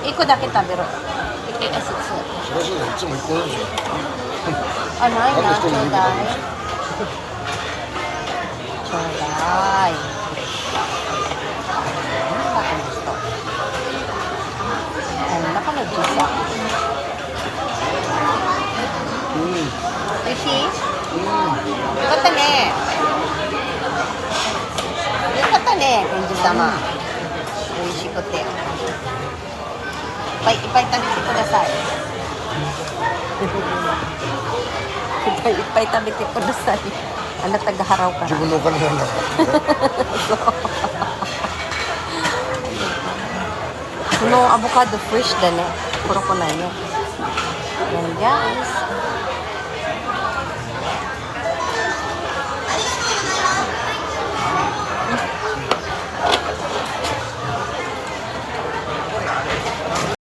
1個だけ食べろ。1個ずつ。そりゃそうだよ、いつも1個ずつよ。あ、ないな、ちょうだい。ちょうだい。なんだこの人。なんだこの小さ。おいしい？よかったね。よかったね、ペンギン様。おいしくて。いっぱい食べてください。いっぱい食べてください。あなたが払うから。自分のお金なんだから。このアボカドフレッシュだね。黒くないね。Yan guys.